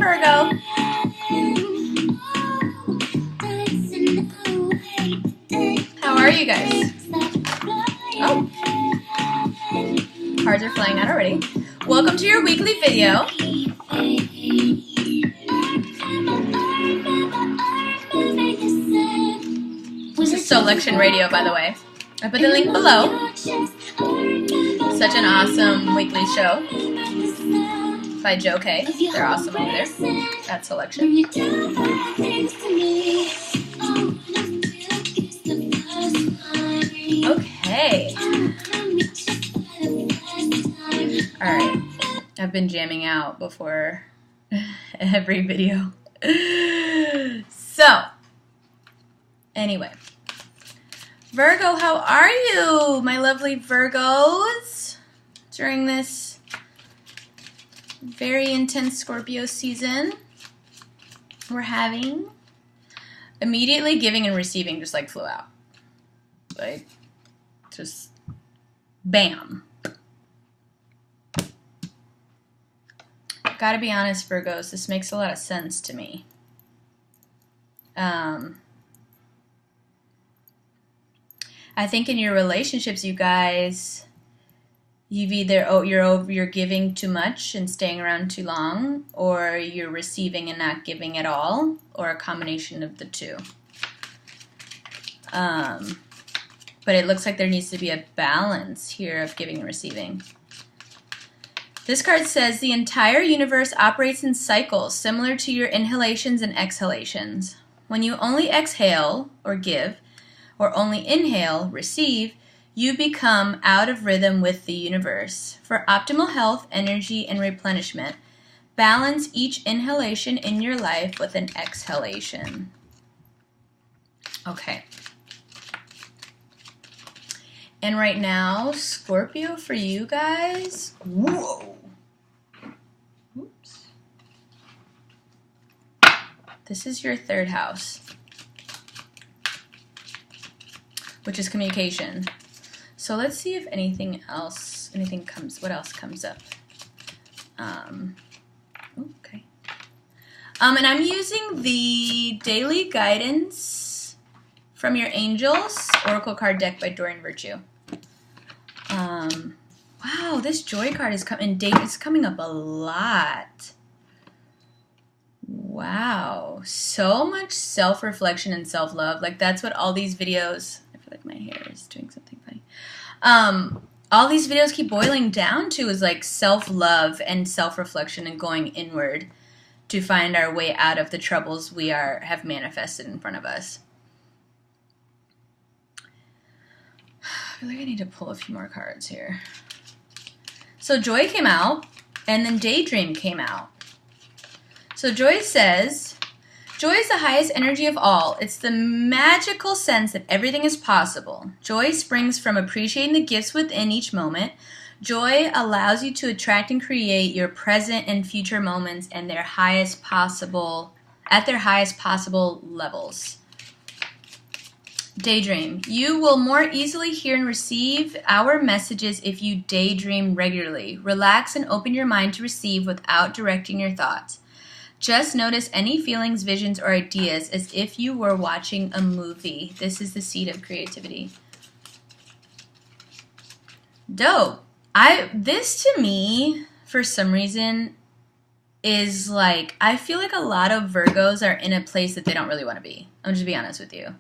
Virgo. How are you guys? Oh, cards are flying out already. Welcome to your weekly video. This is Selection Radio, by the way. I put the link below. Such an awesome weekly show by Joe K. They're awesome over there at Selection. Okay. Alright. I've been jamming out before every video. So, anyway. Virgo, how are you, my lovely Virgos, during this very intense Scorpio season we're having? Immediately giving and receiving just like flew out. Like, just bam. Gotta be honest, Virgos, this makes a lot of sense to me. I think in your relationships, you guys, you're giving too much and staying around too long, or you're receiving and not giving at all, or a combination of the two. But it looks like there needs to be a balance here of giving and receiving. This card says the entire universe operates in cycles similar to your inhalations and exhalations. When you only exhale or give, or only inhale, receive, you become out of rhythm with the universe. For optimal health, energy, and replenishment, balance each inhalation in your life with an exhalation. Okay. And right now, Scorpio, for you guys, whoa. Oops. This is your third house, which is communication. So let's see if anything else comes, what else comes up. Okay. And I'm using the daily guidance from your angels oracle card deck by Doreen Virtue. Wow, this joy card is coming. It's coming up a lot. Wow, so much self-reflection and self-love. Like, that's what all these videos. I feel like my hair is doing something funny. All these videos keep boiling down to is like self-love and self-reflection and going inward to find our way out of the troubles we have manifested in front of us. I feel like I need to pull a few more cards here. So Joy came out, and then Daydream came out. So Joy says, joy is the highest energy of all. It's the magical sense that everything is possible. Joy springs from appreciating the gifts within each moment. Joy allows you to attract and create your present and future moments and at their highest possible levels. Daydream. You will more easily hear and receive our messages if you daydream regularly. Relax and open your mind to receive without directing your thoughts. Just notice any feelings, visions, or ideas as if you were watching a movie. This is the seed of creativity. Dope. This to me, for some reason, is like, I feel like a lot of Virgos are in a place that they don't really want to be. I'm just be honest with you.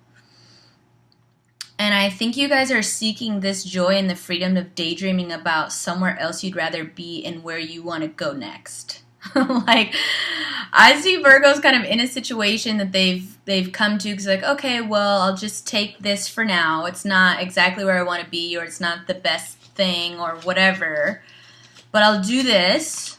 And I think you guys are seeking this joy and the freedom of daydreaming about somewhere else you'd rather be and where you want to go next. Like, I see Virgos kind of in a situation that they've come to because like, okay, well, I'll just take this for now. It's not exactly where I want to be, or it's not the best thing or whatever, but I'll do this.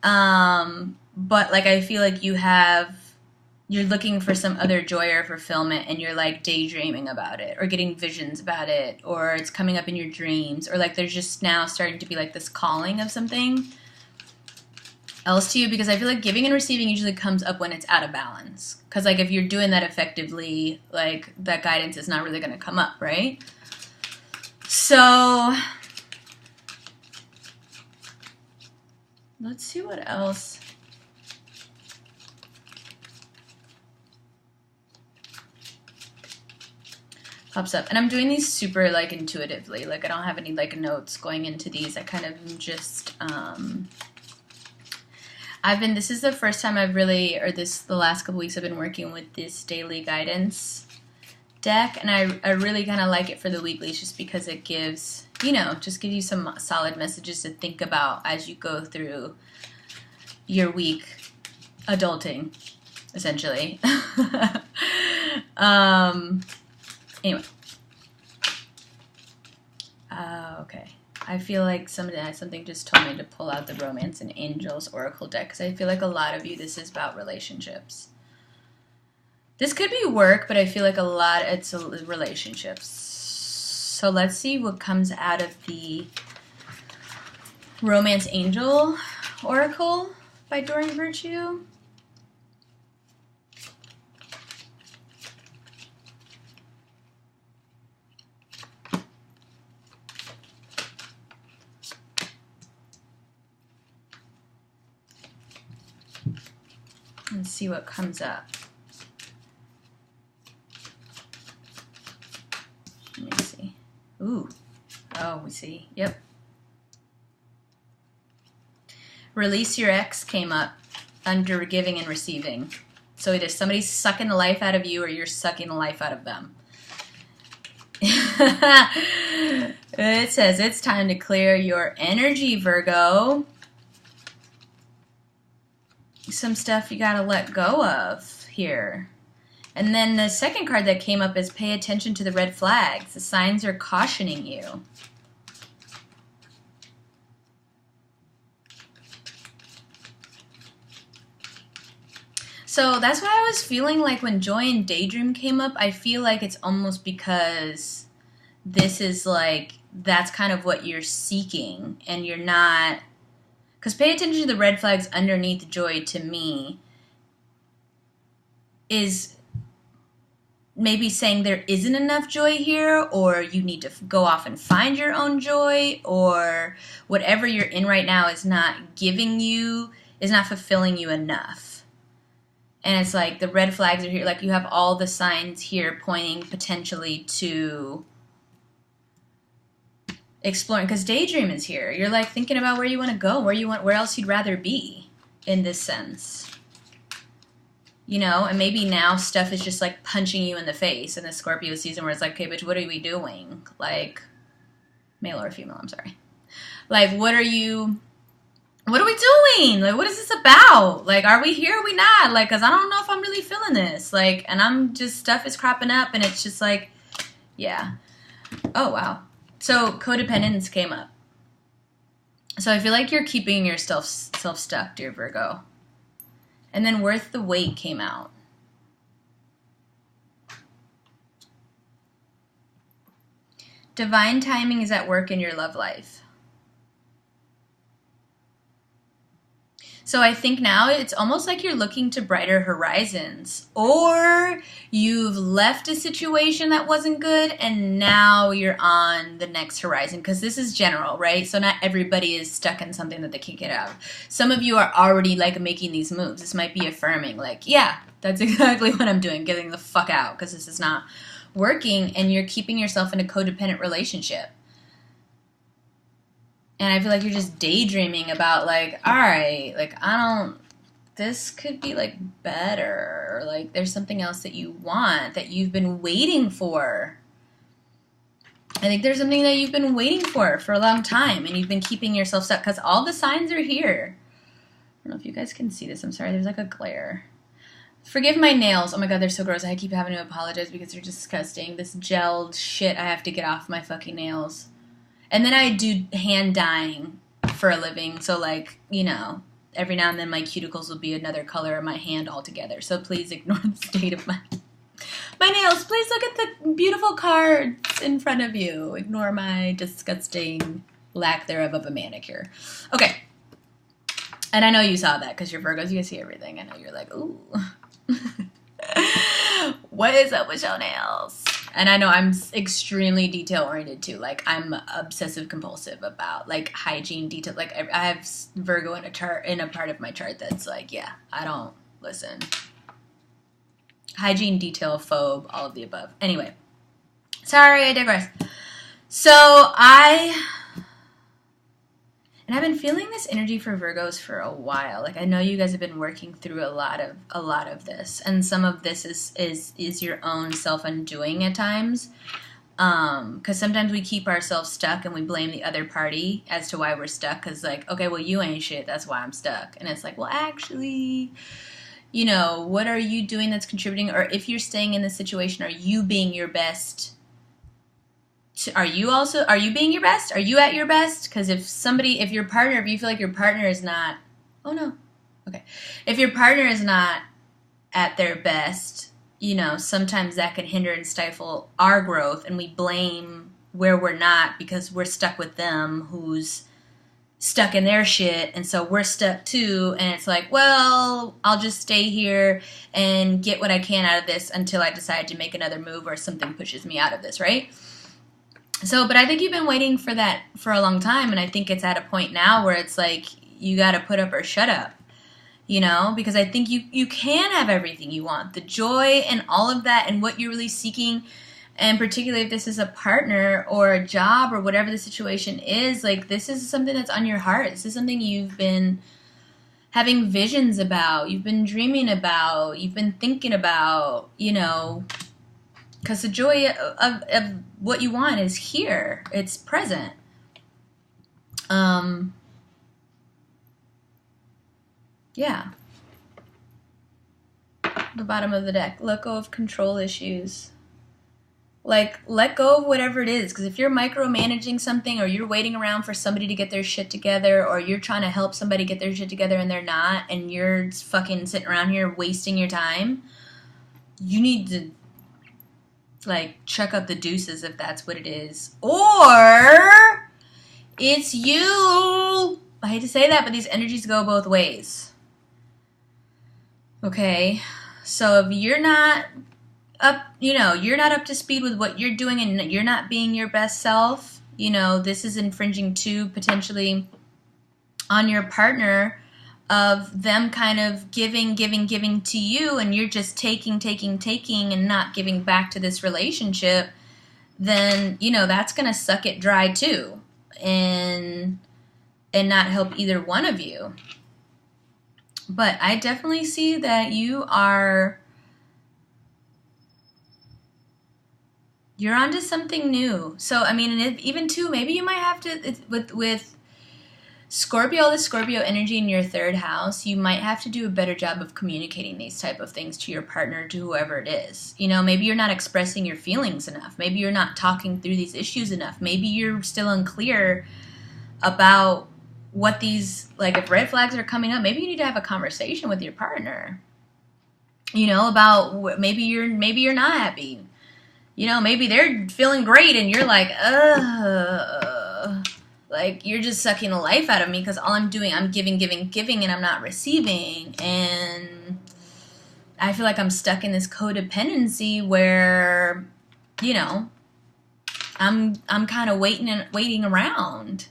But like, I feel like you're looking for some other joy or fulfillment, and you're like daydreaming about it or getting visions about it, or it's coming up in your dreams, or like there's just now starting to be like this calling of something else to you, because I feel like giving and receiving usually comes up when it's out of balance. Because like if you're doing that effectively, like that guidance is not really going to come up, right? So let's see what else pops up. And I'm doing these super, like, intuitively. Like, I don't have any, like, notes going into these. I kind of just, this is the first time I've really, the last couple weeks I've been working with this daily guidance deck. And I really kind of like it for the weeklies just because it gives, just gives you some solid messages to think about as you go through your week adulting, essentially. Anyway. Okay. I feel like something just told me to pull out the Romance and Angels Oracle deck because I feel like a lot of you, this is about relationships. This could be work, but I feel like it's relationships. So let's see what comes out of the Romance Angel Oracle by Doreen Virtue. And see what comes up. Let me see. Ooh. Oh, we see. Yep. Release your ex came up under giving and receiving. So either somebody's sucking the life out of you or you're sucking the life out of them. It says it's time to clear your energy, Virgo. Some stuff you gotta let go of here. And then the second card that came up is pay attention to the red flags. The signs are cautioning you. So that's why I was feeling like when Joy and Daydream came up, I feel like it's almost because this is like, that's kind of what you're seeking and you're not. Because pay attention to the red flags underneath Joy to me is maybe saying there isn't enough joy here, or you need to go off and find your own joy, or whatever you're in right now is not fulfilling you enough. And it's like the red flags are here. Like you have all the signs here pointing potentially to exploring, because Daydream is here. You're like thinking about where you want to go, where else you'd rather be in this sense. And maybe now stuff is just like punching you in the face in the Scorpio season where it's like, okay, but what are we doing? Like, male or female, I'm sorry. Like, what are we doing? Like, what is this about? Like, are we here? Are we not? Like, because I don't know if I'm really feeling this. Like, and stuff is cropping up and it's just like, yeah. Oh, wow. So codependence came up. So I feel like you're keeping yourself stuck, dear Virgo. And then Worth the Wait came out. Divine timing is at work in your love life. So I think now it's almost like you're looking to brighter horizons, or you've left a situation that wasn't good and now you're on the next horizon, because this is general, right? So not everybody is stuck in something that they can't get out of. Some of you are already like making these moves. This might be affirming, like, yeah, that's exactly what I'm doing, getting the fuck out because this is not working, and you're keeping yourself in a codependent relationship. And I feel like you're just daydreaming about, like, all right, like, this could be, like, better. Or, like, there's something else that you want that you've been waiting for. I think there's something that you've been waiting for a long time. And you've been keeping yourself stuck because all the signs are here. I don't know if you guys can see this. I'm sorry. There's, like, a glare. Forgive my nails. Oh, my God, they're so gross. I keep having to apologize because they're disgusting. This gelled shit I have to get off my fucking nails. And then I do hand dyeing for a living. So, like, every now and then my cuticles will be another color of my hand altogether. So please ignore the state of my nails. Please look at the beautiful cards in front of you. Ignore my disgusting lack thereof of a manicure. Okay. And I know you saw that because you're Virgos. You can see everything. I know you're like, ooh. What is up with your nails? And I know I'm extremely detail-oriented, too. Like, I'm obsessive-compulsive about, like, hygiene detail. Like, I have Virgo in a part of my chart that's like, yeah, I don't listen. Hygiene, detail, phobe, all of the above. Anyway, Sorry, I digress. And I've been feeling this energy for Virgos for a while. Like I know you guys have been working through a lot of this, and some of this is your own self undoing at times. Because sometimes we keep ourselves stuck and we blame the other party as to why we're stuck. Because like, okay, well you ain't shit. That's why I'm stuck. And it's like, well actually, what are you doing that's contributing? Or if you're staying in this situation, are you being your best? Are you being your best? Are you at your best? Because if you feel like your partner is not, oh no, okay, if your partner is not at their best, sometimes that can hinder and stifle our growth, and we blame where we're not because we're stuck with them who's stuck in their shit, and so we're stuck too, and it's like, well, I'll just stay here and get what I can out of this until I decide to make another move or something pushes me out of this, right? So, but I think you've been waiting for that for a long time, and I think it's at a point now where it's like, you got to put up or shut up, because I think you can have everything you want, the joy and all of that, and what you're really seeking, and particularly if this is a partner or a job or whatever the situation is, like this is something that's on your heart. This is something you've been having visions about, you've been dreaming about, you've been thinking about, because the joy of what you want is here. It's present. Yeah. The bottom of the deck. Let go of control issues. Like, let go of whatever it is. Because if you're micromanaging something, or you're waiting around for somebody to get their shit together, or you're trying to help somebody get their shit together and they're not, and you're fucking sitting around here wasting your time, you need to chuck up the deuces if that's what it is. Or it's you. I hate to say that, but these energies go both ways. Okay? So if you're not up, you're not up to speed with what you're doing and you're not being your best self, this is infringing too potentially on your partner, of them kind of giving to you, and you're just taking and not giving back to this relationship, then, that's going to suck it dry too, and not help either one of you. But I definitely see that you're onto something new. So, I mean, and even too, maybe you might have to, with Scorpio, the Scorpio energy in your third house, you might have to do a better job of communicating these type of things to your partner, to whoever it is. Maybe you're not expressing your feelings enough. Maybe you're not talking through these issues enough. Maybe you're still unclear about what these, if red flags are coming up, maybe you need to have a conversation with your partner, about maybe you're not happy. Maybe they're feeling great and you're like, you're just sucking the life out of me because all I'm doing, I'm giving, and I'm not receiving. And I feel like I'm stuck in this codependency where, I'm kind of waiting around.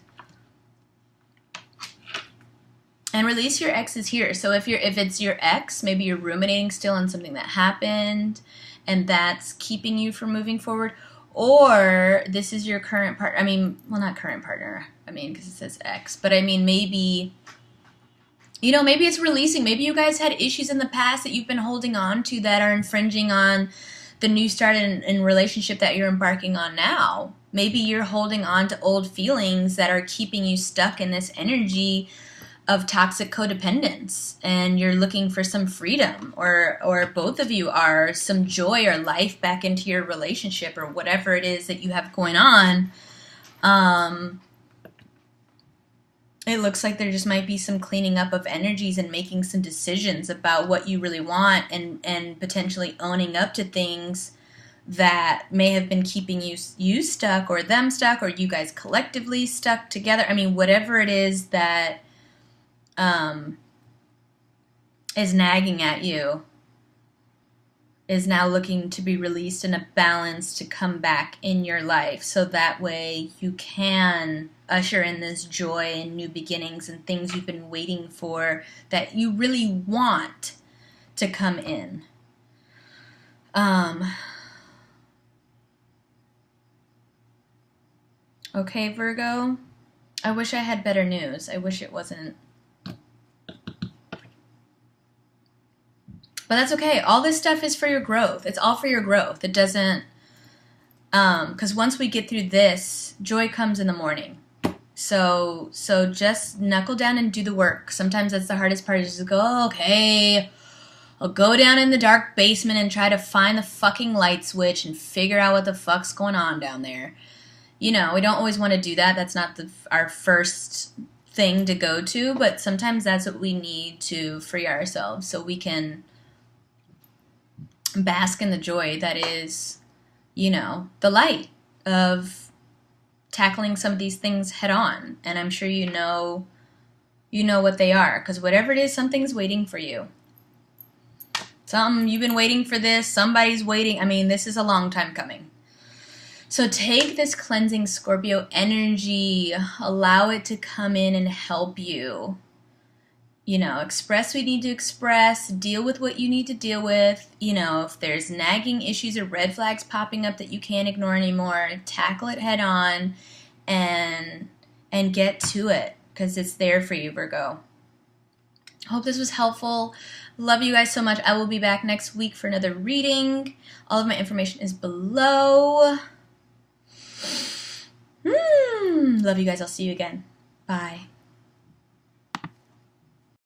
And release your exes here. So if it's your ex, maybe you're ruminating still on something that happened, and that's keeping you from moving forward. Or this is your current partner. I mean, well, not current partner. I mean, because it says ex. But I mean, maybe, maybe it's releasing. Maybe you guys had issues in the past that you've been holding on to that are infringing on the new start in relationship that you're embarking on now. Maybe you're holding on to old feelings that are keeping you stuck in this energy of toxic codependence, and you're looking for some freedom, or both of you are, some joy or life back into your relationship, or whatever it is that you have going on. It looks like there just might be some cleaning up of energies and making some decisions about what you really want, and potentially owning up to things that may have been keeping you stuck, or them stuck, or you guys collectively stuck together. I mean, whatever it is that is nagging at you is now looking to be released in a balance to come back in your life, so that way you can usher in this joy and new beginnings and things you've been waiting for that you really want to come in. Okay, Virgo? I wish I had better news. I wish it wasn't. But that's okay. All this stuff is for your growth. It's all for your growth. It doesn't, because once we get through this, joy comes in the morning. So just knuckle down and do the work. Sometimes that's the hardest part, is just go, oh, okay, I'll go down in the dark basement and try to find the fucking light switch and figure out what the fuck's going on down there. You know, we don't always want to do that. That's not our first thing to go to, but sometimes that's what we need to free ourselves so we can bask in the joy that is, you know, the light of tackling some of these things head on. And I'm sure you know what they are, because whatever it is, something's waiting for you. You've been waiting for this, somebody's waiting. I mean, this is a long time coming. So take this cleansing Scorpio energy, allow it to come in and help you. You know, express what you need to express, deal with what you need to deal with. You know, if there's nagging issues or red flags popping up that you can't ignore anymore, tackle it head on and get to it, because it's there for you, Virgo. Hope this was helpful. Love you guys so much. I will be back next week for another reading. All of my information is below. Love you guys. I'll see you again. Bye.